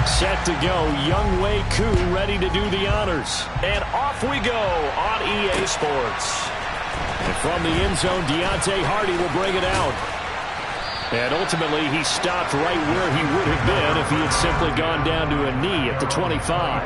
Set to go. Younghoe Koo ready to do the honors. And off we go on EA Sports. And from the end zone, Deontay Hardy will bring it out. And ultimately, he stopped right where he would have been if he had simply gone down to a knee at the 25.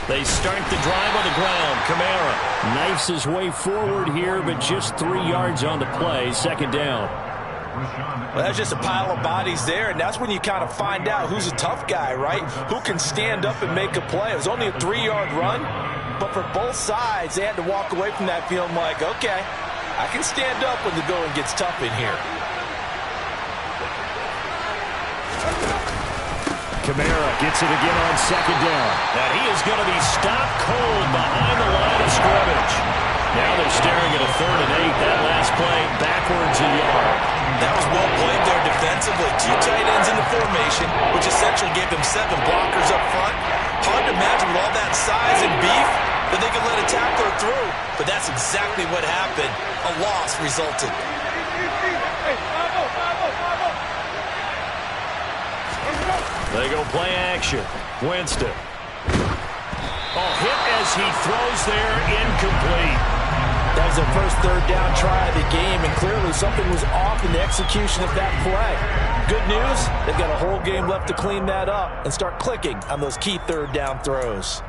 They start the drive on the ground. Kamara knifes his way forward here, but just 3 yards on the play. Second down. Well, that's just a pile of bodies there, and that's when you kind of find out who's a tough guy, right? Who can stand up and make a play. It was only a 3-yard run, but for both sides, they had to walk away from that feeling like, okay, I can stand up when the going gets tough in here. Kamara gets it again on second down. And he is going to be stopped cold behind the line of scrimmage. Now they're staring at a 3rd and 8. That last play backwards a yard. That was well played there defensively. 2 tight ends in the formation, which essentially gave them 7 blockers up front. Hard to imagine with all that size and beef that they could let a tackler through. But that's exactly what happened. A loss resulted. They go play action. Winston. Hit as he throws there, incomplete. That was their first 3rd down try of the game, and clearly something was off in the execution of that play. Good news, they've got a whole game left to clean that up and start clicking on those key 3rd down throws.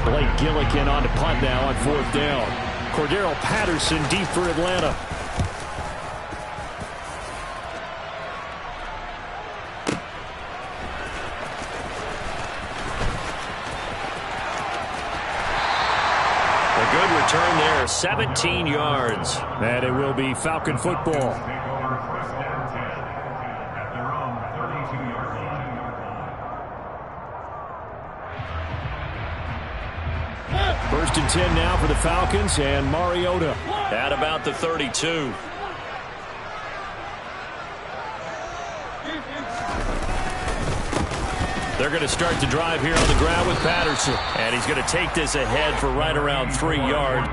Blake Gillikin on to punt now on 4th down. Cordero Patterson deep for Atlanta. A good return there, 17 yards. And it will be Falcon football. First and 10 now for the Falcons, and Mariota at about the 32. They're going to start the drive here on the ground with Patterson, and he's going to take this ahead for right around 3 yards.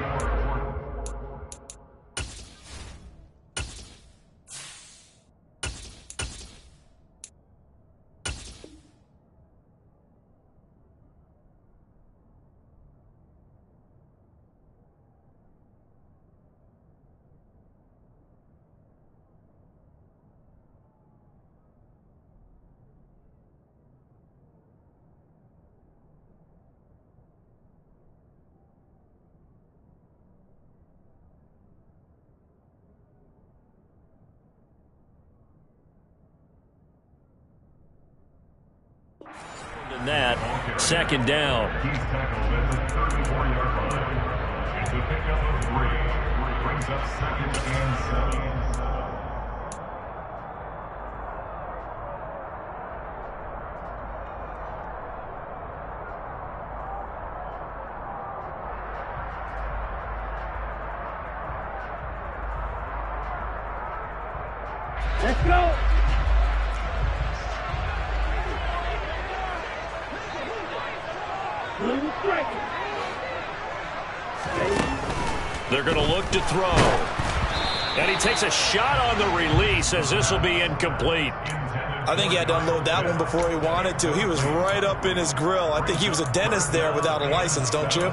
That second down. He's tackled at the 34-yard line. It's a pickup of 3. Brings up 2nd and 7. Let's go. They're going to look to throw. And he takes a shot on the release as this will be incomplete. I think he had to unload that one before he wanted to. He was right up in his grill. I think he was a dentist there without a license, don't you?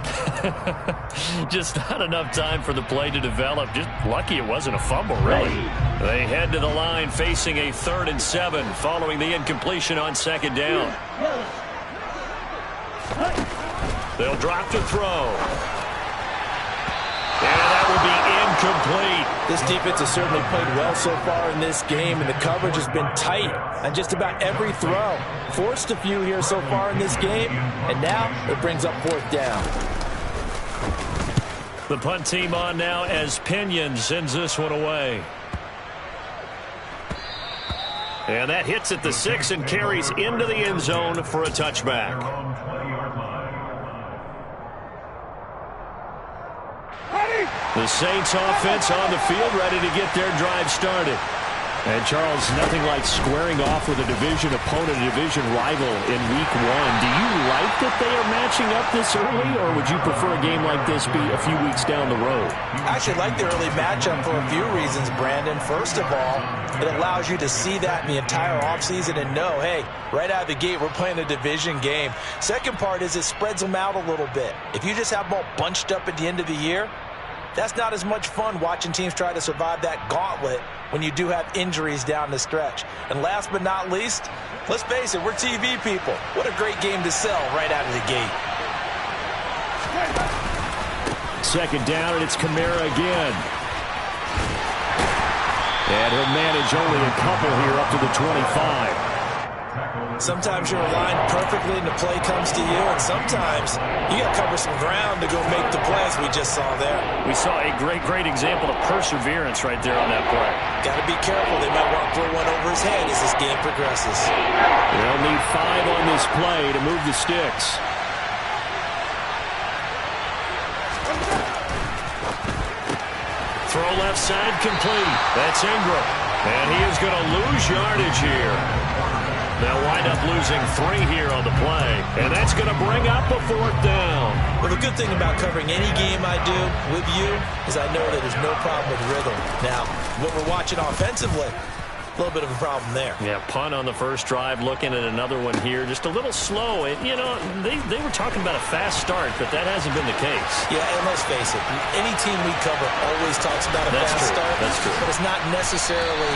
Just not enough time for the play to develop. Just lucky it wasn't a fumble, really. They head to the line facing a 3rd and 7 following the incompletion on second down. They'll drop to throw. And that will be incomplete. This defense has certainly played well so far in this game, and the coverage has been tight on just about every throw. Forced a few here so far in this game, and now it brings up 4th down. The punt team on now as Pinion sends this one away. And that hits at the 6 and carries into the end zone for a touchback. The Saints offense on the field, ready to get their drive started. And, Charles, nothing like squaring off with a division opponent, a division rival in Week 1. Do you like that they are matching up this early, or would you prefer a game like this be a few weeks down the road? I actually like the early matchup for a few reasons, Brandon. First of all, it allows you to see that in the entire offseason and know, hey, right out of the gate, we're playing a division game. Second part is it spreads them out a little bit. If you just have them all bunched up at the end of the year, that's not as much fun watching teams try to survive that gauntlet when you do have injuries down the stretch. And last but not least, let's face it, we're TV people. What a great game to sell right out of the gate. Second down, and it's Kamara again. And he'll manage only a couple here up to the 25. Sometimes you're aligned perfectly and the play comes to you, and sometimes you got to cover some ground to go make the plays we just saw there. We saw a great example of perseverance right there on that play. Got to be careful. They might want to throw one over his head as this game progresses. They'll need 5 on this play to move the sticks. Throw left side complete. That's Ingram. And he is going to lose yardage here. They'll wind up losing 3 here on the play. And that's going to bring up a 4th down. Well, the good thing about covering any game I do with you is I know that there's no problem with rhythm. Now, what we're watching offensively, a little bit of a problem there. Yeah, punt on the first drive, looking at another one here. Just a little slow. You know, they were talking about a fast start, but that hasn't been the case. Yeah, and let's face it, any team we cover always talks about a fast start. That's true. But it's not necessarily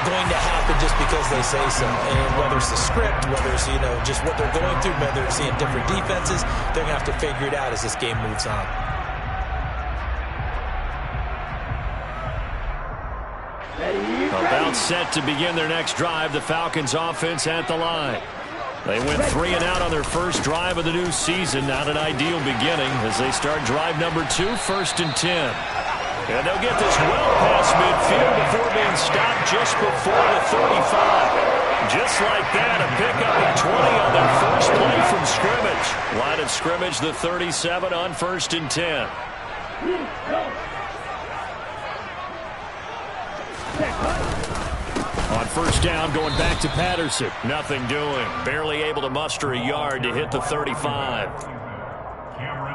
going to happen just because they say so. And whether it's the script, whether it's, you know, just what they're going through, whether they're seeing different defenses, they're going to have to figure it out as this game moves on. About set to begin their next drive, the Falcons offense at the line. They went 3 and out on their first drive of the new season. Not an ideal beginning as they start drive number 2, 1st and 10. And they'll get this well past midfield before being stopped just before the 35. Just like that, a pickup of 20 on their first play from scrimmage. Line of scrimmage, the 37 on 1st and 10. On first down, going back to Patterson. Nothing doing. Barely able to muster a yard to hit the 35.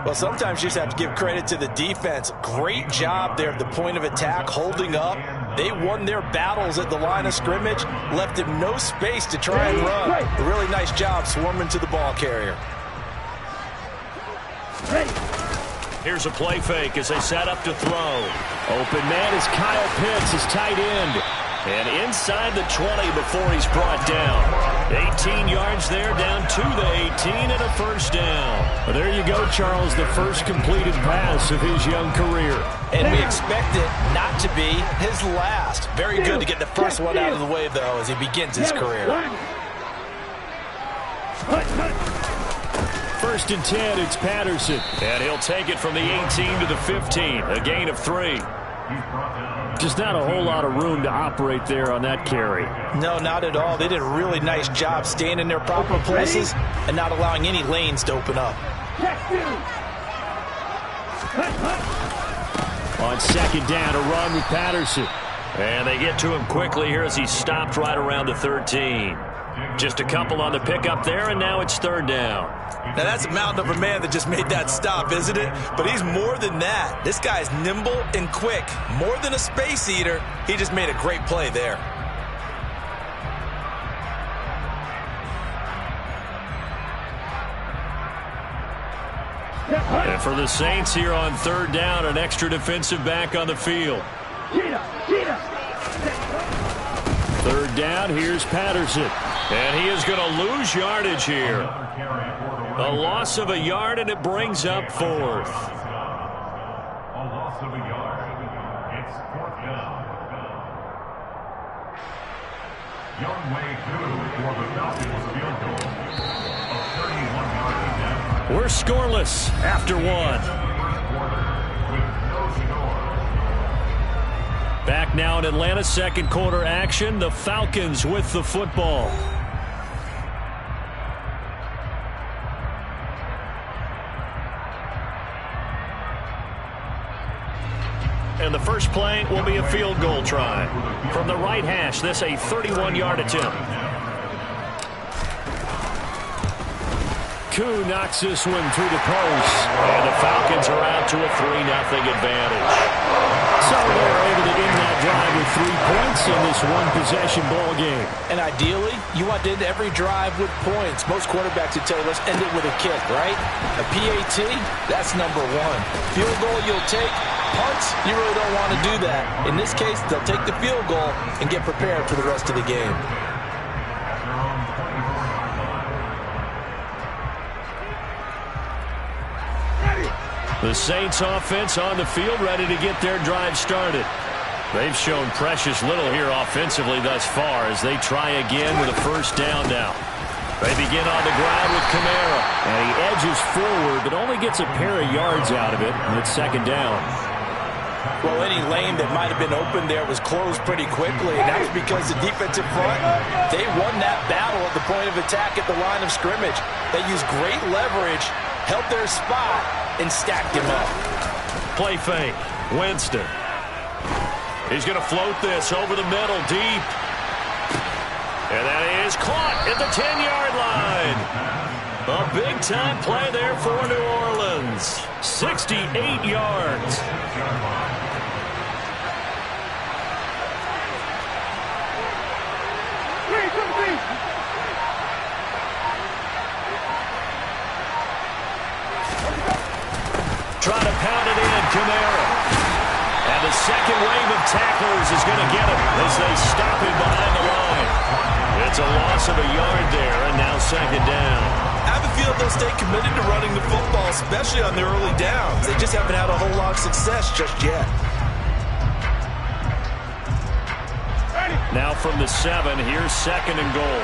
Well, sometimes you just have to give credit to the defense. Great job there at the point of attack, holding up. They won their battles at the line of scrimmage, left him no space to try and run. A really nice job swarming to the ball carrier. Here's a play fake as they set up to throw. Open man is Kyle Pitts, his tight end. And inside the 20 before he's brought down. 18 yards there, down to the 18 and a first down. Well, there you go, Charles, the first completed pass of his young career. And we expect it not to be his last. Very good to get the first one out of the way, though, as he begins his career. 1st and 10, it's Patterson. And he'll take it from the 18 to the 15, a gain of 3. Just not a whole lot of room to operate there on that carry. No, not at all. They did a really nice job staying in their proper places and not allowing any lanes to open up. On second down, a run with Patterson. And they get to him quickly here as he stopped right around the 13. Just a couple on the pickup there, and now it's 3rd down. Now, that's a mountain of a man that just made that stop, isn't it? But he's more than that. This guy's nimble and quick. More than a space eater, he just made a great play there. And for the Saints here on 3rd down, an extra defensive back on the field. 3rd down, here's Patterson. And he is going to lose yardage here. A loss of a yard, and it brings up 4th. A loss of a yard. It's 4th down. Youngway Koo for the Falcons field goal. A 31-yard attempt. We're scoreless after 1. Back now in Atlanta, second quarter action. The Falcons with the football. And the first play will be a field goal try. From the right hash, this a 31-yard attempt. Koo knocks this one through the post. And the Falcons are out to a 3-0 advantage. So they're able to end that drive with 3 points in this one-possession ball game. And ideally, you want to end every drive with points. Most quarterbacks would tell you, let's end it with a kick, right? A PAT, that's number one. Field goal you'll take. Punts, you really don't want to do that. In this case, they'll take the field goal and get prepared for the rest of the game. The Saints offense on the field, ready to get their drive started. They've shown precious little here offensively thus far as they try again with a first down now. They begin on the ground with Kamara, and he edges forward but only gets a pair of yards out of it, and it's second down. Well, any lane that might have been open there was closed pretty quickly, and that was because the defensive front, they won that battle at the point of attack at the line of scrimmage. They used great leverage, held their spot, and stacked him up. Play fake. Winston. He's going to float this over the middle, deep. And that is caught at the 10-yard line. A big-time play there for New Orleans. 68 yards. Trying to pound it in, Kamara. And the second wave of tacklers is going to get him as they stop him behind the line. It's a loss of a yard there, and now second down. I have a feel they'll stay committed to running the football, especially on their early downs. They just haven't had a whole lot of success just yet. Now from the 7, here's second and goal.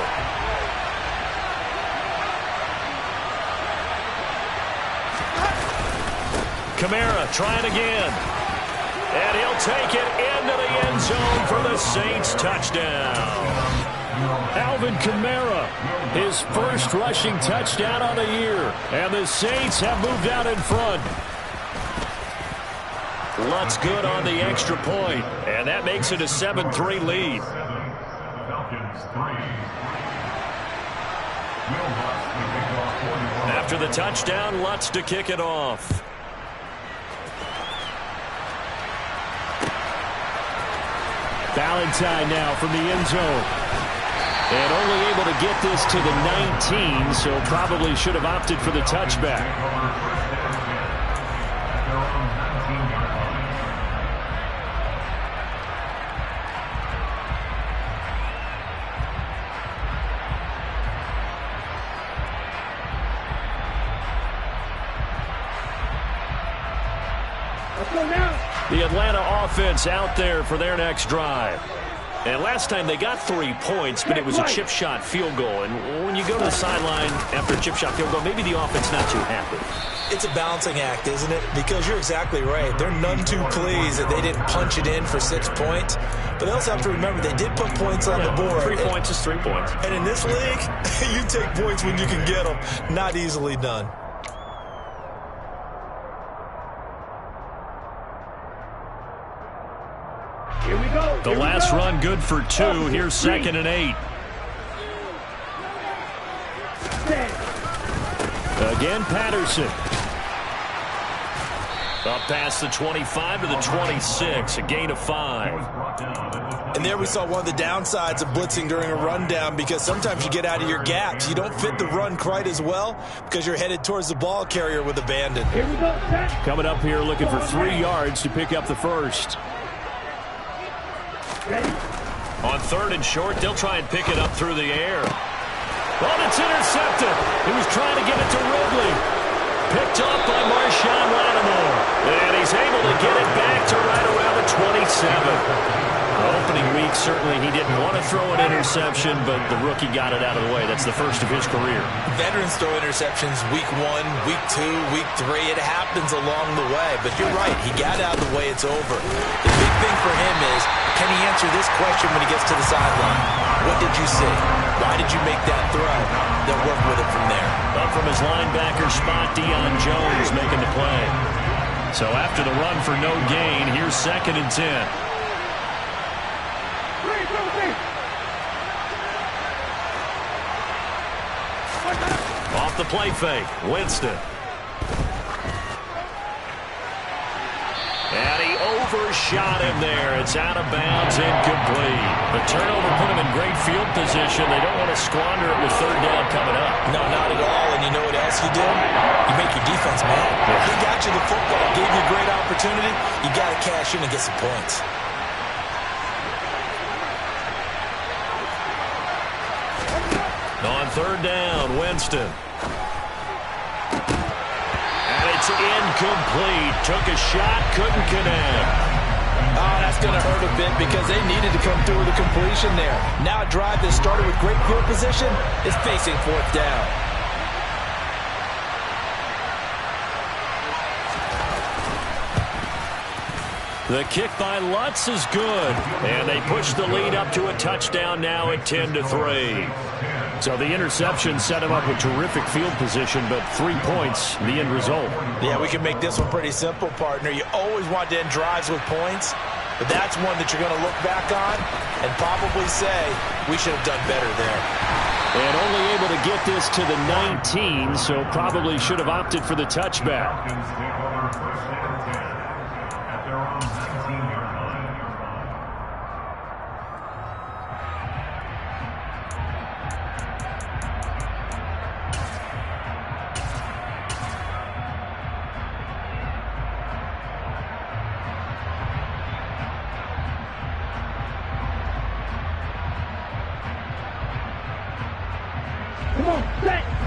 Kamara trying again. And he'll take it into the end zone for the Saints touchdown. Alvin Kamara, his first rushing touchdown on the year. And the Saints have moved out in front. Lutz good on the extra point. And that makes it a 7-3 lead. After the touchdown, Lutz to kick it off. Valentine now from the end zone. And only able to get this to the 19, so probably should have opted for the touchback. The Atlanta offense out there for their next drive. And last time they got 3 points, but it was a chip shot field goal. And when you go to the sideline after a chip shot field goal, maybe the offense not too happy. It's a balancing act, isn't it? Because you're exactly right. They're none too pleased that they didn't punch it in for 6 points. But they also have to remember they did put points on the board. 3 points is 3 points. And in this league, you take points when you can get them. Not easily done. Here we go. The last run good for 2. Here's second and 8. Again, Patterson. Up past the 25 to the 26, a gain of 5. And there we saw one of the downsides of blitzing during a rundown, because sometimes you get out of your gaps. You don't fit the run quite as well because you're headed towards the ball carrier with abandon. Here we go. Coming up here looking for 3 yards to pick up the first. Ready? On third and short, they'll try and pick it up through the air. Well, it's intercepted. He was trying to get it to Ridley. Picked up by Marshawn Lattimore. And he's able to get it back to right around the 27. Opening week, certainly he didn't want to throw an interception, but the rookie got it out of the way. That's the first of his career. Veterans throw interceptions week 1, week 2, week 3. It happens along the way. But you're right. He got out of the way. It's over. The big thing for him is, can he answer this question when he gets to the sideline? What did you see? Why did you make that throw? They'll work with it from there. Up from his linebacker spot, Deion Jones making the play. So after the run for no gain, here's 2nd and 10. Off the play fake, Winston. And he overshot him there. It's out of bounds, incomplete. The turnover put him in great field position. They don't want to squander it with 3rd down coming up. No, not at all. And you know what else you do? You make your defense mad. He got you the football, gave you a great opportunity. You got to cash in and get some points. On 3rd down, Winston. And it's incomplete. Took a shot, couldn't connect. Oh, that's going to hurt a bit because they needed to come through with a completion there. Now a drive that started with great field position is facing 4th down. The kick by Lutz is good. And they push the lead up to a touchdown now at 10-3. So the interception set him up with terrific field position, but 3 points, the end result. Yeah, we can make this one pretty simple, partner. You always want to end drives with points, but that's one that you're going to look back on and probably say, we should have done better there. And only able to get this to the 19, so probably should have opted for the touchback.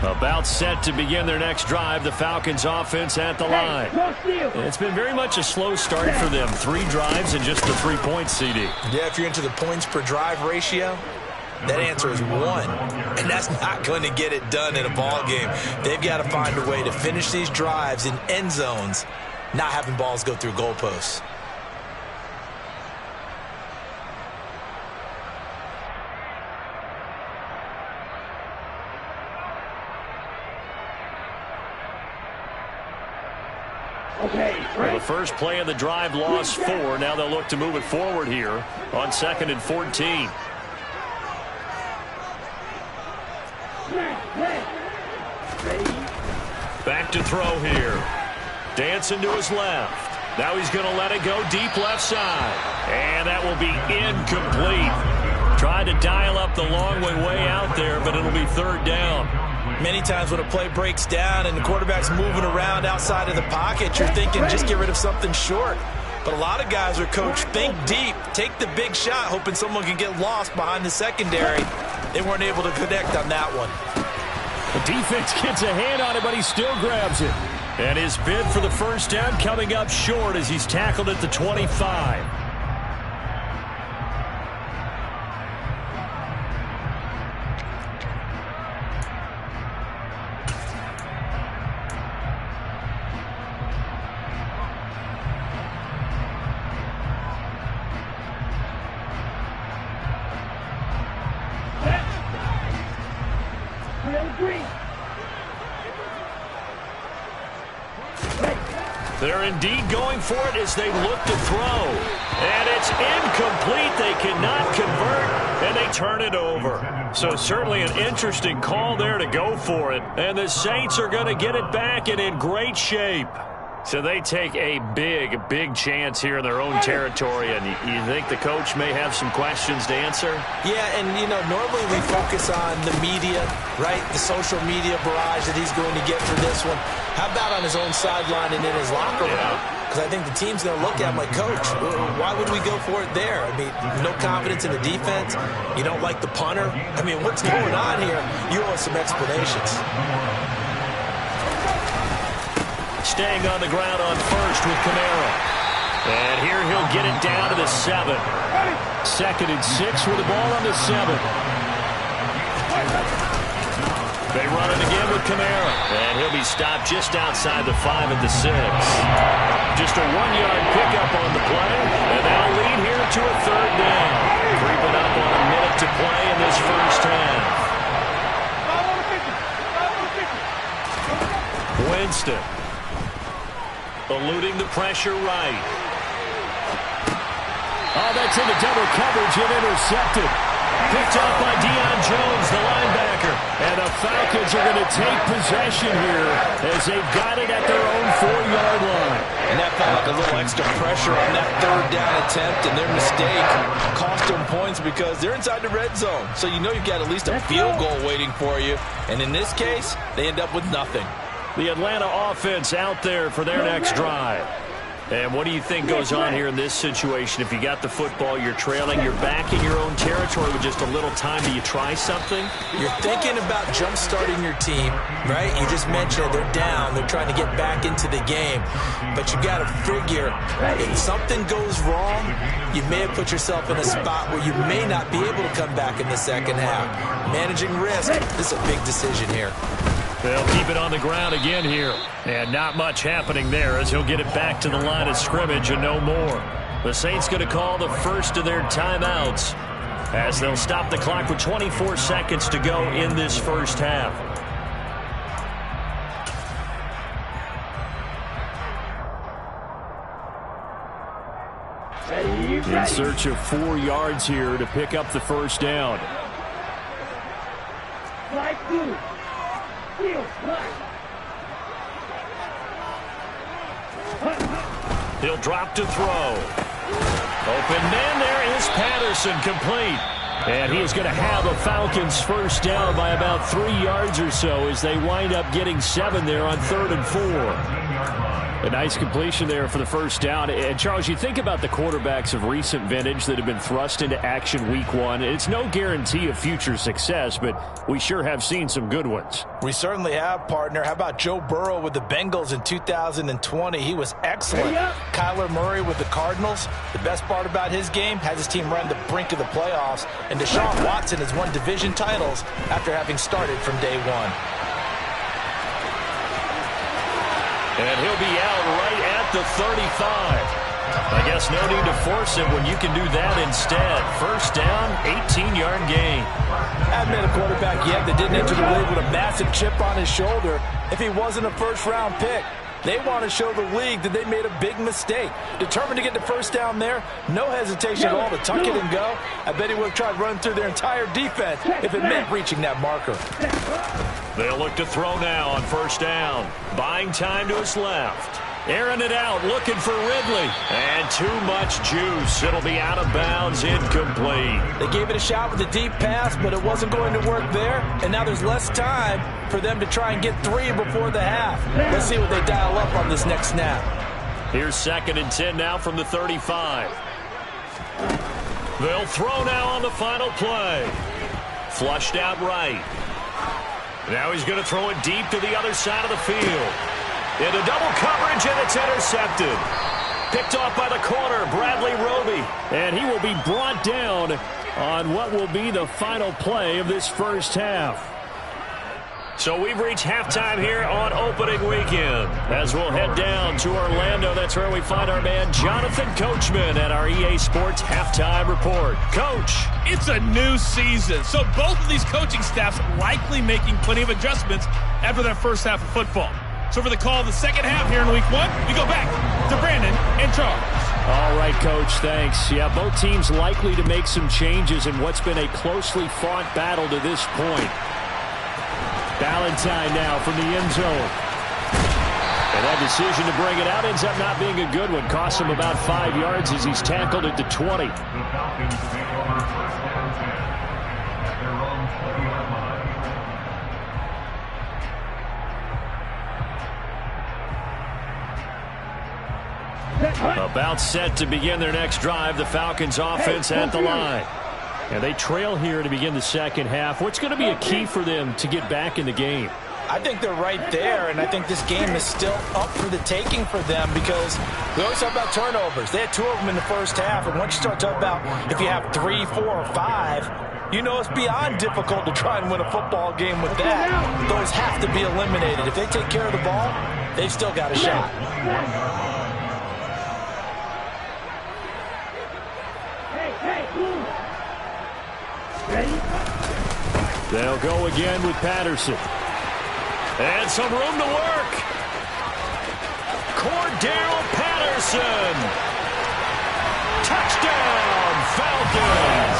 About set to begin their next drive, the Falcons offense at the line. It's been very much a slow start for them. 3 drives and just the 3 points, CD. Yeah, if you're into the points per drive ratio, that answer is 1. And that's not going to get it done in a ball game. They've got to find a way to finish these drives in end zones, not having balls go through goalposts. Well, the first play of the drive lost 4. Now they'll look to move it forward here on 2nd and 14. Back to throw here. Dancing to his left. Now he's going to let it go deep left side. And that will be incomplete. Tried to dial up the long way out there, but it'll be 3rd down. Many times when a play breaks down and the quarterback's moving around outside of the pocket, you're thinking just get rid of something short. But a lot of guys are coached, think deep, take the big shot, hoping someone can get lost behind the secondary. They weren't able to connect on that one. The defense gets a hand on it, but he still grabs it. And his bid for the first down coming up short as he's tackled at the 25. They're indeed going for it as they look to throw. And it's incomplete. They cannot convert, and they turn it over. So certainly an interesting call there to go for it. And the Saints are going to get it back and in great shape. So they take a big chance here in their own territory. And you think the coach may have some questions to answer? Yeah, and, you know, normally we focus on the media, right? The social media barrage that he's going to get for this one. How about on his own sideline and in his locker room? Because I think the team's going to look at him like, Coach, why would we go for it there? I mean, no confidence in the defense. You don't like the punter. I mean, what's going on here? You owe us some explanations. Staying on the ground on first with Kamara. And here he'll get it down to the 7. 2nd and 6 with the ball on the 7. They run it again with Kamara. And he'll be stopped just outside the 5 at the 6. Just a 1-yard pickup on the play. And they'll lead here to a 3rd down. Creeping up on a minute to play in this first half. Winston. Eluding the pressure right. Oh, that's into double coverage and intercepted. Picked up by Deion Jones, the linebacker. And the Falcons are going to take possession here as they've got it at their own 4-yard line. And that felt like a little extra pressure on that 3rd down attempt, and their mistake cost them points because they're inside the red zone. So you know you've got at least a field goal waiting for you. And in this case, they end up with nothing. The Atlanta offense out there for their next drive. And what do you think goes on here in this situation? If you got the football, you're trailing, you're back in your own territory with just a little time. Do you try something? You're thinking about jump-starting your team, right? You just mentioned they're down. They're trying to get back into the game. But you got to figure, if something goes wrong, you may have put yourself in a spot where you may not be able to come back in the second half. Managing risk, this is a big decision here. They'll keep it on the ground again here. And not much happening there as he'll get it back to the line of scrimmage and no more. The Saints going to call the first of their timeouts as they'll stop the clock with 24 seconds to go in this first half. In search of 4 yards here to pick up the first down. He'll drop to throw. Open man, there is Patterson, complete. And he is going to have a Falcons first down by about 3 yards or so as they wind up getting 7 there on 3rd and 4. A nice completion there for the first down. And, Charles, you think about the quarterbacks of recent vintage that have been thrust into action week 1. It's no guarantee of future success, but we sure have seen some good ones. We certainly have, partner. How about Joe Burrow with the Bengals in 2020? He was excellent. Kyler Murray with the Cardinals. The best part about his game has his team run the brink of the playoffs. And Deshaun Watson has won division titles after having started from day 1. And he'll be out right at the 35. I guess no need to force him when you can do that instead. First down, 18-yard gain. I haven't met a quarterback yet that didn't enter the league with a massive chip on his shoulder if he wasn't a first-round pick. They want to show the league that they made a big mistake. Determined to get the first down there, no hesitation at all to tuck it and go. I bet he would have tried running through their entire defense if it meant reaching that marker. They'll look to throw now on first down. Buying time to his left. Airing it out, looking for Ridley. And too much juice. It'll be out of bounds, incomplete. They gave it a shot with a deep pass, but it wasn't going to work there. And now there's less time for them to try and get 3 before the half. Let's see what they dial up on this next snap. Here's 2nd and 10 now from the 35. They'll throw now on the final play. Flushed out right. Now he's going to throw it deep to the other side of the field. Into double coverage, and it's intercepted. Picked off by the corner, Bradley Roby. And he will be brought down on what will be the final play of this first half. So we've reached halftime here on opening weekend. As we'll head down to Orlando, that's where we find our man Jonathan Coachman at our EA Sports Halftime Report. Coach. It's a new season, so both of these coaching staffs likely making plenty of adjustments after their first half of football. So for the call of the second half here in week 1, we go back to Brandon and Charles. All right, Coach, thanks. Yeah, both teams likely to make some changes in what's been a closely fought battle to this point. Valentine now from the end zone. And that decision to bring it out ends up not being a good one. Costs him about 5 yards as he's tackled at the 20. The Falcons take over first down and 10 at their own 20-yard line. About set to begin their next drive, the Falcons offense at the line. And they trail here to begin the second half. What's going to be a key for them to get back in the game? I think they're right there, and I think this game is still up for the taking for them because we always talk about turnovers. They had 2 of them in the first half, and once you start talking about if you have 3, 4, or 5, you know it's beyond difficult to try and win a football game with that. Those have to be eliminated. If they take care of the ball, they've still got a shot. They'll go again with Patterson. And some room to work. Cordell Patterson. Touchdown, Falcons.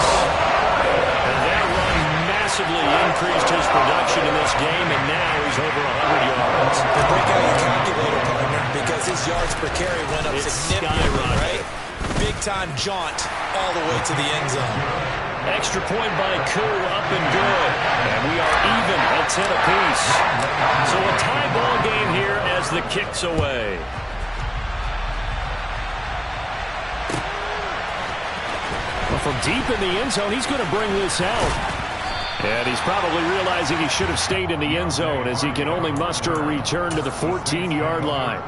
And that run massively increased his production in this game, and now he's over 100 yards. Break out your calculator, partner, because his yards per carry went up significantly, right? Big-time jaunt all the way to the end zone. Extra point by Koo, up and good. And we are even at 10 apiece. So a tie ball game here as the kick's away. Well, from deep in the end zone, he's going to bring this out. And he's probably realizing he should have stayed in the end zone as he can only muster a return to the 14-yard line.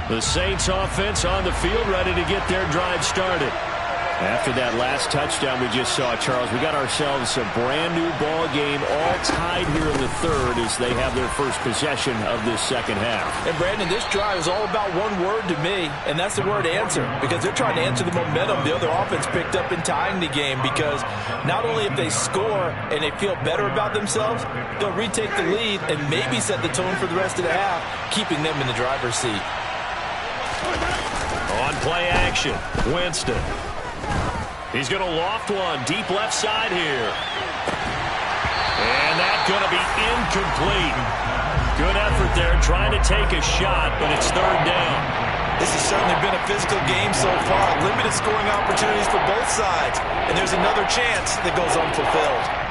The Saints offense on the field, ready to get their drive started. After that last touchdown we just saw, Charles, we got ourselves a brand new ball game, all tied here in the third as they have their first possession of this second half. And Brandon, this drive is all about one word to me, and that's the word answer, because they're trying to answer the momentum the other offense picked up in tying the game, because not only if they score and they feel better about themselves, they'll retake the lead and maybe set the tone for the rest of the half, keeping them in the driver's seat. On play action, Winston. He's going to loft one deep left side here. And that's going to be incomplete. Good effort there trying to take a shot, but it's third down. This has certainly been a physical game so far. Limited scoring opportunities for both sides. And there's another chance that goes unfulfilled.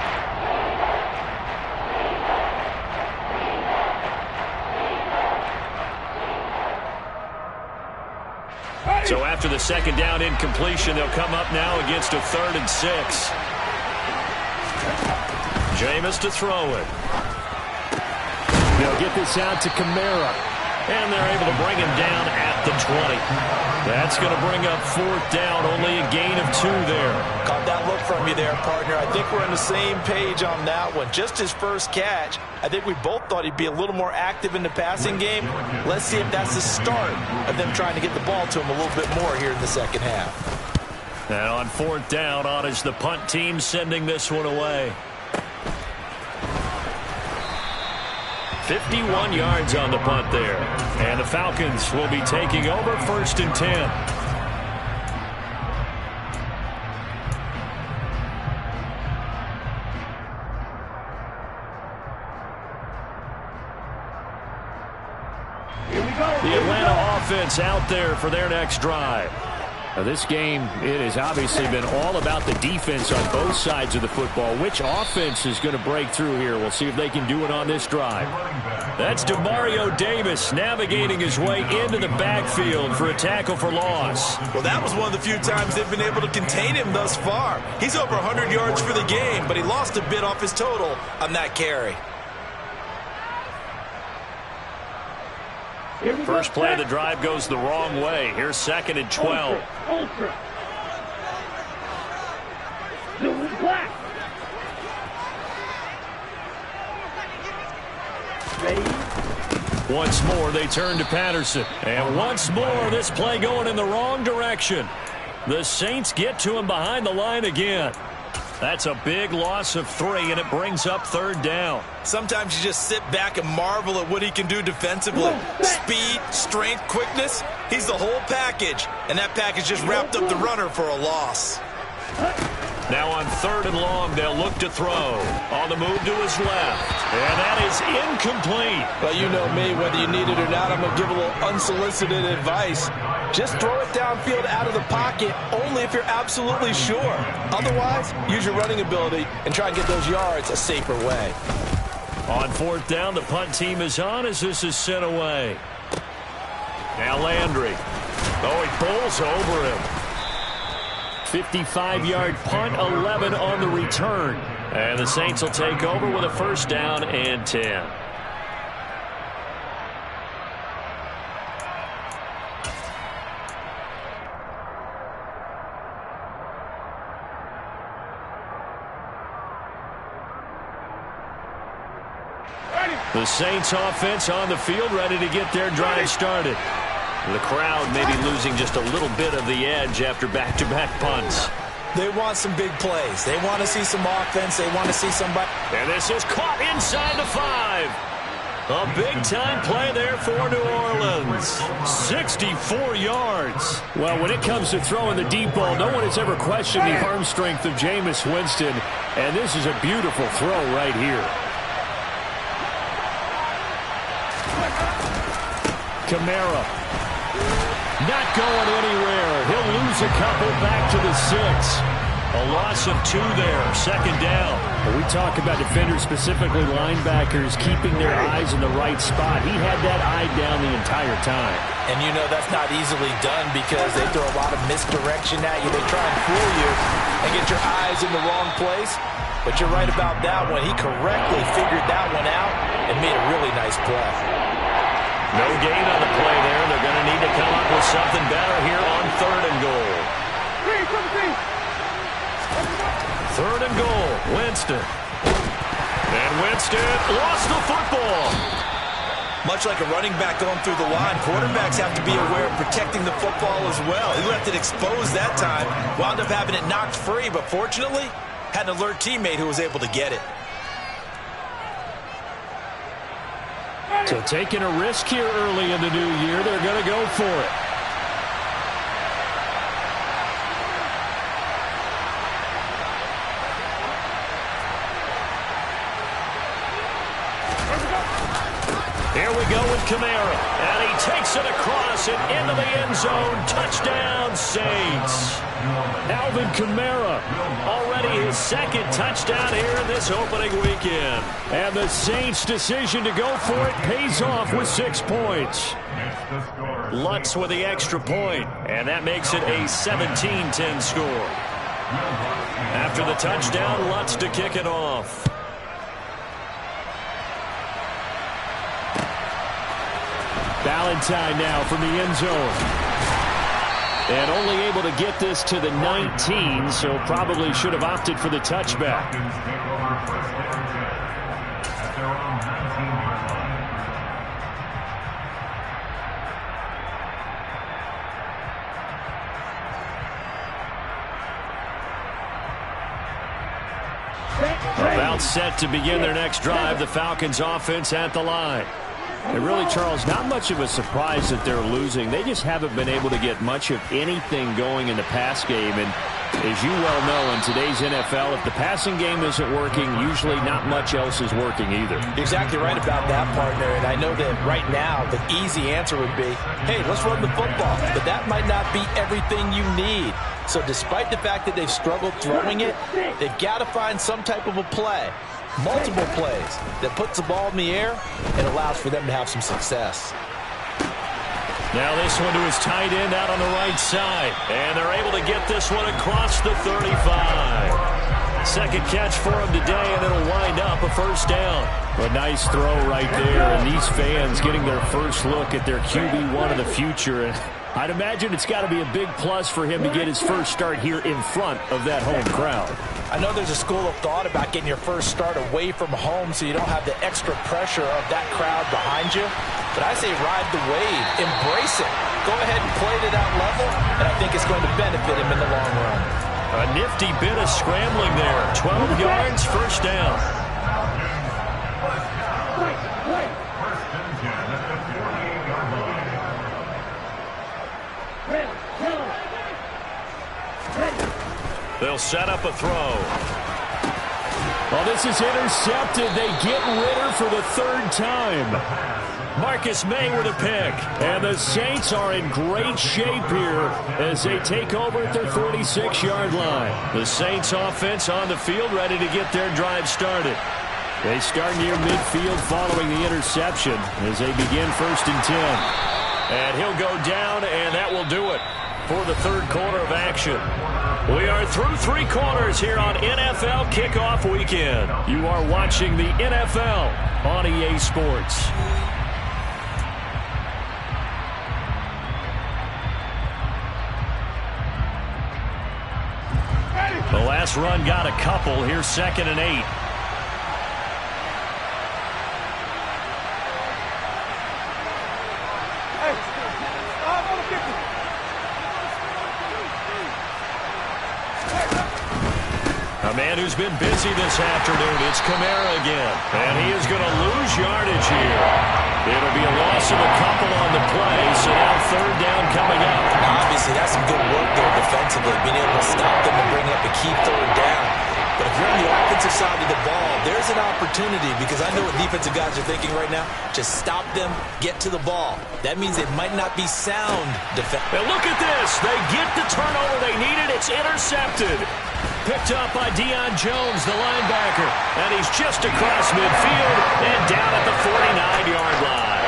So after the second down incompletion, they'll come up now against a 3rd and 6. Jameis to throw it. They'll get this out to Kamara. And they're able to bring him down at the 20. That's going to bring up 4th down, only a gain of 2 there. Caught that look from you there, partner. I think we're on the same page on that one. Just his first catch. I think we both thought he'd be a little more active in the passing game. Let's see if that's the start of them trying to get the ball to him a little bit more here in the second half. And on 4th down, on is the punt team sending this one away. 51 yards on the punt there. And the Falcons will be taking over 1st and 10. The Atlanta offense out there for their next drive. Now this game, it has obviously been all about the defense on both sides of the football. Which offense is going to break through here? We'll see if they can do it on this drive. That's Demario Davis navigating his way into the backfield for a tackle for loss. Well, that was one of the few times they've been able to contain him thus far. He's over 100 yards for the game, but he lost a bit off his total on that carry. First play of the drive goes the wrong way. Here's 2nd and 12. Once more, they turn to Patterson. And once more, this play going in the wrong direction. The Saints get to him behind the line again. That's a big loss of 3, and it brings up 3rd down. Sometimes you just sit back and marvel at what he can do defensively. Speed, strength, quickness, he's the whole package. And that package just wrapped up the runner for a loss. Now on 3rd and long, they'll look to throw. On the move to his left. And that is incomplete. Well, you know me, whether you need it or not, I'm going to give a little unsolicited advice. Just throw it downfield out of the pocket only if you're absolutely sure. Otherwise, use your running ability and try and get those yards a safer way. On 4th down, the punt team is on as this is sent away. Now Landry. Oh, he pulls over him. 55-yard punt, 11 on the return. And the Saints will take over with a first down and 10. The Saints offense on the field, ready to get their drive started. The crowd maybe losing just a little bit of the edge after back-to-back punts. They want some big plays. They want to see some offense. They want to see somebody. And this is caught inside the 5. A big-time play there for New Orleans. 64 yards. Well, when it comes to throwing the deep ball, no one has ever questioned the arm strength of Jameis Winston. And this is a beautiful throw right here. Kamara. Not going anywhere. He'll lose a couple back to the 6. A loss of 2 there. Second down. We talk about defenders, specifically linebackers, keeping their eyes in the right spot. He had that eye down the entire time. And you know that's not easily done because they throw a lot of misdirection at you. They try and fool you and get your eyes in the wrong place. But you're right about that one. He correctly figured that one out and made a really nice play. No gain on the play there. They're going to need to come up with something better here on 3rd and goal. 3rd and goal. Winston. And Winston lost the football. Much like a running back going through the line, quarterbacks have to be aware of protecting the football as well. He left it exposed that time, wound up having it knocked free, but fortunately, had an alert teammate who was able to get it. So taking a risk here early in the new year, they're going to go for it. Here we go with Kamara. And he takes it across and into the end zone. Touchdown, Saints. Alvin Kamara, already his 2nd touchdown here in this opening weekend. And the Saints' decision to go for it pays off with 6 points. Lutz with the extra point, and that makes it a 17-10 score. After the touchdown, Lutz to kick it off. Valentine now from the end zone. And only able to get this to the 19, so probably should have opted for the touchback. About set to begin their next drive, the Falcons offense at the line. And really, Charles, not much of a surprise that they're losing. They just haven't been able to get much of anything going in the pass game. And as you well know, in today's NFL, if the passing game isn't working, usually not much else is working either. You're exactly right about that, partner. And I know that right now the easy answer would be, hey, let's run the football. But that might not be everything you need. So despite the fact that they've struggled throwing it, they've got to find some type of a play. Multiple plays that puts the ball in the air and allows for them to have some success. Now this one to his tight end out on the right side. And they're able to get this one across the 35. 2nd catch for him today, and it'll wind up a first down. A nice throw right there, and these fans getting their first look at their QB1 of the future. And I'd imagine it's got to be a big plus for him to get his first start here in front of that home crowd. I know there's a school of thought about getting your first start away from home so you don't have the extra pressure of that crowd behind you. But I say ride the wave. Embrace it. Go ahead and play to that level, and I think it's going to benefit him in the long run. A nifty bit of scrambling there. 12 yards, first down. They'll set up a throw. Well, this is intercepted. They get Ritter for the 3rd time. Marcus May with a pick. And the Saints are in great shape here as they take over at their 46-yard line. The Saints offense on the field, ready to get their drive started. They start near midfield following the interception as they begin 1st and 10. And he'll go down, and that will do it for the 3rd quarter of action. We are through 3 quarters here on NFL Kickoff Weekend. You are watching the NFL on EA Sports. The last run got a couple. Here's 2nd and 8. A man who's been busy this afternoon, it's Kamara again. And he is going to lose yardage here. It'll be a loss of a couple on the play, so now 3rd down coming up. Obviously, that's some good work there defensively, being able to stop them and bring up a key 3rd down. But if you're on the offensive side of the ball, there's an opportunity, because I know what defensive guys are thinking right now. Just stop them, get to the ball. That means it might not be sound defense. And look at this. They get the turnover they needed. It's intercepted. Picked up by Deion Jones, the linebacker. And he's just across midfield and down at the 49-yard line.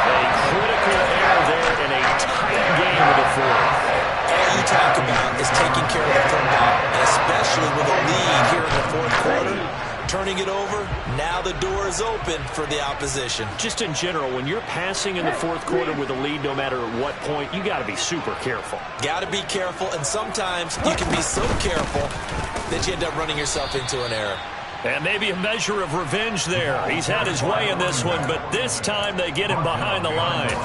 A critical error there in a tight game of the 4th. All you talk about is taking care of the football, and especially with a lead here in the 4th quarter. Turning it over, now the door is open for the opposition. Just in general, when you're passing in the 4th quarter with a lead, no matter at what point, you got to be super careful. Got to be careful, and sometimes you can be so careful that you end up running yourself into an error. And maybe a measure of revenge there. He's had his way in this one, but this time they get him behind the line.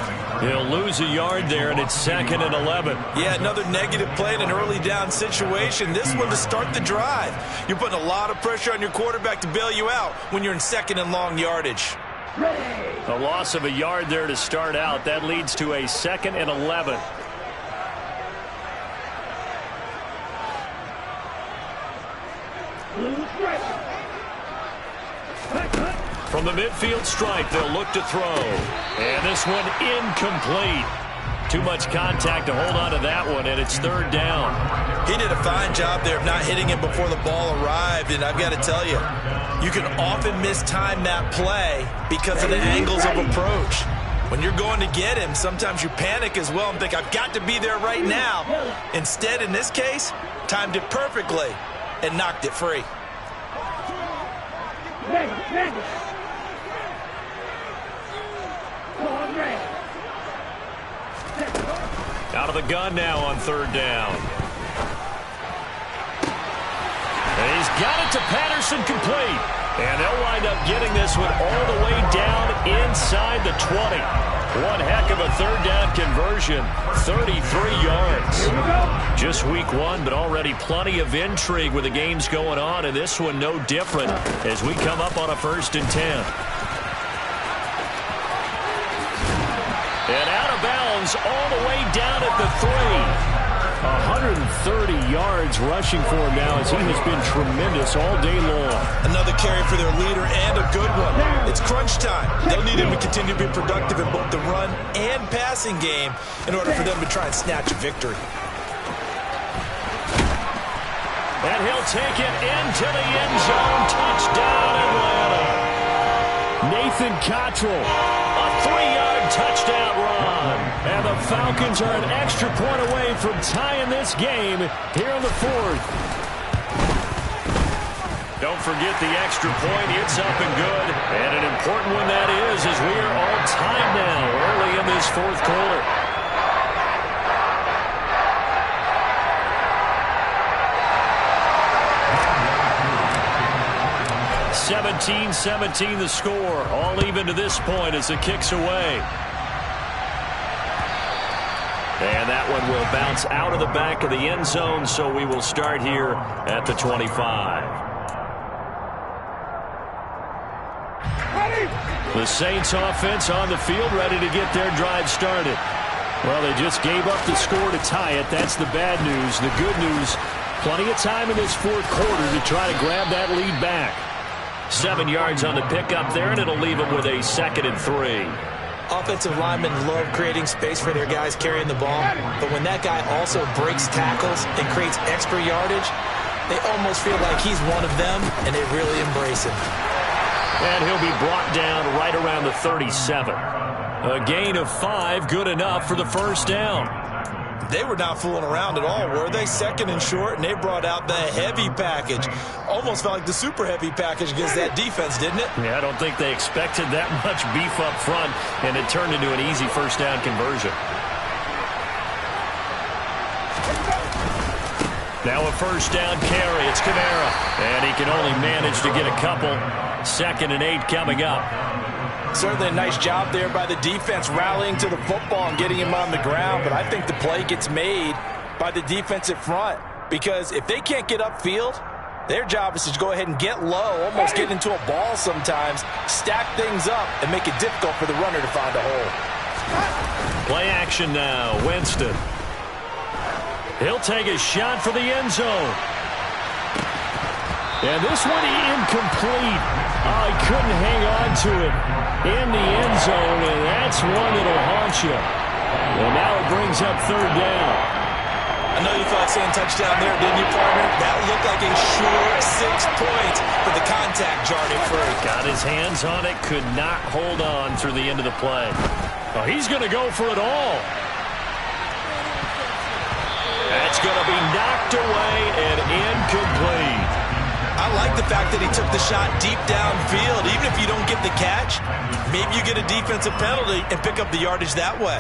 He'll lose a yard there, and it's 2nd and 11. Yeah, another negative play in an early down situation. This one to start the drive. You're putting a lot of pressure on your quarterback to bail you out when you're in 2nd and long yardage. A loss of a yard there to start out. That leads to a 2nd and 11. From the midfield stripe, they'll look to throw. And this one incomplete. Too much contact to hold on to that one, and it's 3rd down. He did a fine job there of not hitting him before the ball arrived, and I've got to tell you, you can often mistime that play because of the angles of approach. When you're going to get him, sometimes you panic as well and think, I've got to be there right now. Instead, in this case, timed it perfectly and knocked it free. Out of the gun now on 3rd down. And he's got it to Patterson, complete. And they'll wind up getting this one all the way down inside the 20. One heck of a 3rd down conversion, 33 yards. Just week 1, but already plenty of intrigue with the games going on, and this one no different as we come up on a 1st and 10. And out of bounds all the way down at the 3. 130 yards rushing for him now as he has been tremendous all day long. Another carry for their leader and a good one. It's crunch time. They'll need him to continue to be productive in both the run and passing game in order for them to try and snatch a victory. And he'll take it into the end zone. Touchdown, Atlanta. Nathan Cottrell, a 3-yard touchdown run. And the Falcons are an extra point away from tying this game here in the 4th. Don't forget the extra point. It's up and good. And an important one that is, as we are all tied now early in this 4th quarter. 17-17 the score. All even to this point as the kick's away. And that one will bounce out of the back of the end zone, so we will start here at the 25. The Saints offense on the field, ready to get their drive started. Well, they just gave up the score to tie it. That's the bad news. The good news, plenty of time in this 4th quarter to try to grab that lead back. 7 yards on the pickup there, and it'll leave them with a 2nd and 3. Offensive linemen love creating space for their guys carrying the ball, but when that guy also breaks tackles and creates extra yardage, they almost feel like he's one of them, and they really embrace him. And he'll be brought down right around the 37. A gain of 5, good enough for the 1st down. They were not fooling around at all, were they? Second and short, and they brought out the heavy package. Almost felt like the super heavy package against that defense, didn't it? Yeah, I don't think they expected that much beef up front, and it turned into an easy first down conversion. Now a first down carry. It's Kamara, and he can only manage to get a couple. 2nd and 8 coming up. Certainly a nice job there by the defense rallying to the football and getting him on the ground, but I think the play gets made by the defensive front because if they can't get upfield, their job is to go ahead and get low, almost get into a ball sometimes, stack things up, and make it difficult for the runner to find a hole. Play action now. Winston. He'll take a shot for the end zone. And this one incomplete. Oh, he couldn't hang on to it in the end zone, and that's one that'll haunt you. And now it brings up 3rd down. I know you thought saying touchdown there, didn't you, partner? That looked like a sure 6 points, but the contact jarred it free. Got his hands on it, could not hold on through the end of the play. Oh, he's going to go for it all. That's going to be knocked away and incomplete. I like the fact that he took the shot deep downfield. Even if you don't get the catch, maybe you get a defensive penalty and pick up the yardage that way.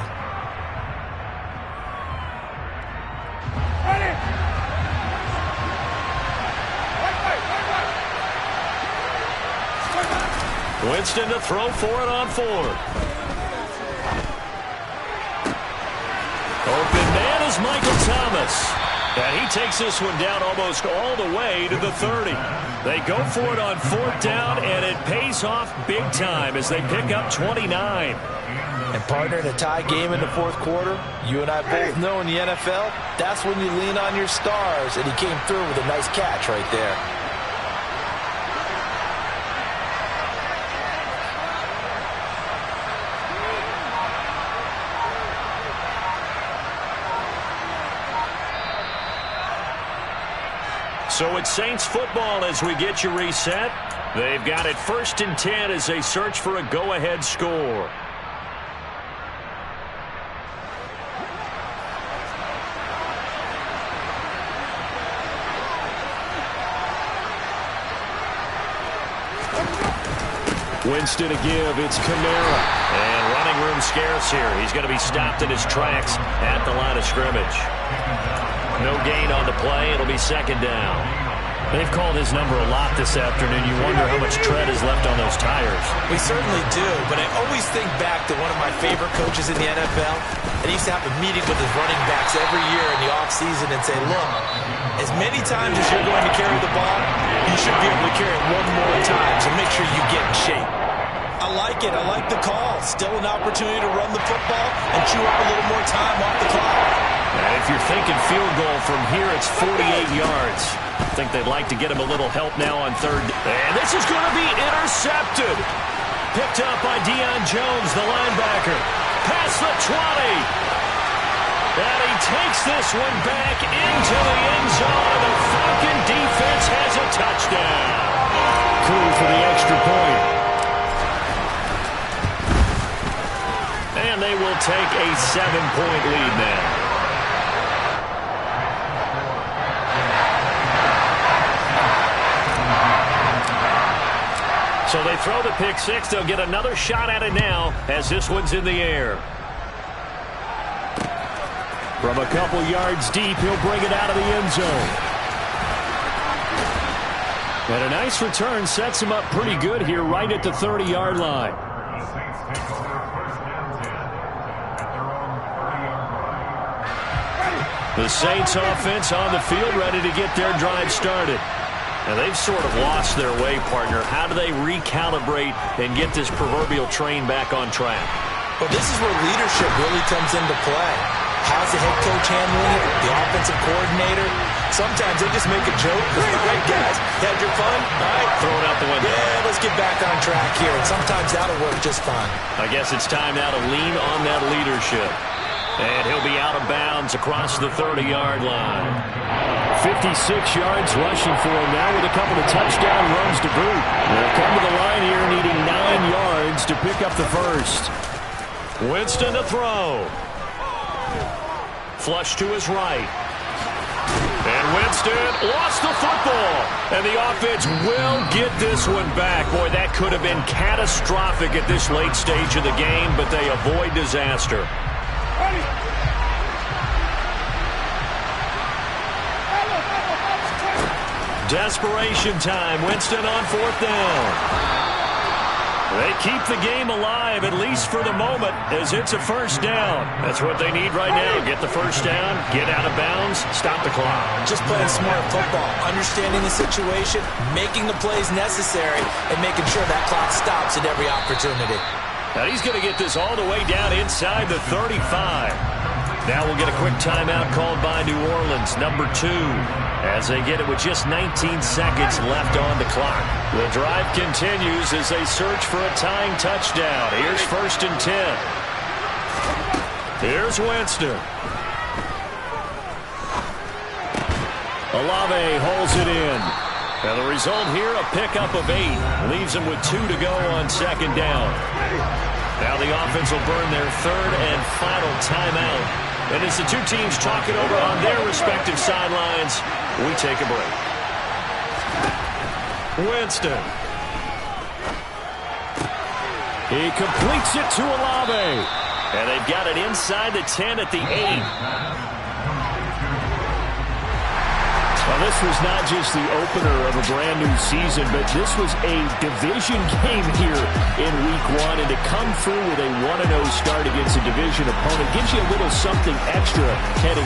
Winston to throw for it on 4th. Open man is Michael Thomas. And he takes this one down almost all the way to the 30. They go for it on 4th down, and it pays off big time as they pick up 29. And partner, in a tie game in the 4th quarter, you and I both know in the NFL, that's when you lean on your stars, and he came through with a nice catch right there. So it's Saints football as we get you reset. They've got it 1st and 10 as they search for a go-ahead score. Winston to give. It's Kamara. And running room scarce here. He's going to be stopped in his tracks at the line of scrimmage. No gain on the play. It'll be 2nd down. They've called his number a lot this afternoon. You wonder how much tread is left on those tires. We certainly do, but I always think back to one of my favorite coaches in the NFL. And he used to have a meeting with his running backs every year in the offseason and say, look, as many times as you're going to carry the ball, you should be able to carry it one more time, so make sure you get in shape. I like it. I like the call. Still an opportunity to run the football and chew up a little more time off the clock. And if you're thinking field goal from here, it's 48 yards. I think they'd like to get him a little help now on 3rd. And this is going to be intercepted. Picked up by Deion Jones, the linebacker. Past the 20. And he takes this one back into the end zone. The Falcon defense has a touchdown. Cool for the extra point. And they will take a 7-point lead now. So they throw the pick 6. They'll get another shot at it now as this one's in the air. From a couple yards deep, he'll bring it out of the end zone. And a nice return sets him up pretty good here right at the 30-yard line. The Saints offense on the field ready to get their drive started. Now, they've sort of lost their way, partner. How do they recalibrate and get this proverbial train back on track? Well, this is where leadership really comes into play. How's the head coach handling it? The offensive coordinator? Sometimes they just make a joke. All right, guys, had your fun? All right. Throw it out the window. Yeah, let's get back on track here. And sometimes that'll work just fine. I guess it's time now to lean on that leadership. And he'll be out of bounds across the 30-yard line. 56 yards rushing for him now with a couple of touchdown runs to boot. They'll come to the line here needing 9 yards to pick up the first. Winston to throw. Flush to his right. And Winston lost the football. And the offense will get this one back. Boy, that could have been catastrophic at this late stage of the game, but they avoid disaster. Desperation time. Winston on 4th down. They keep the game alive, at least for the moment, as it's a first down. That's what they need right now. Get the first down, get out of bounds, stop the clock. Just playing smart football, understanding the situation, making the plays necessary, and making sure that clock stops at every opportunity. Now he's going to get this all the way down inside the 35. Now we'll get a quick timeout called by New Orleans, number 2, as they get it with just 19 seconds left on the clock. The drive continues as they search for a tying touchdown. Here's 1st and 10. Here's Winston. Olave holds it in. And the result here, a pickup of 8. Leaves them with 2 to go on 2nd down. Now the offense will burn their 3rd and final timeout. And as the two teams talk it over on their respective sidelines, we take a break. Winston. He completes it to Olave. And they've got it inside the 10 at the 8. Well, this was not just the opener of a brand new season, but this was a division game here in Week 1. And to come through with a 1-0 start against a division opponent gives you a little something extra heading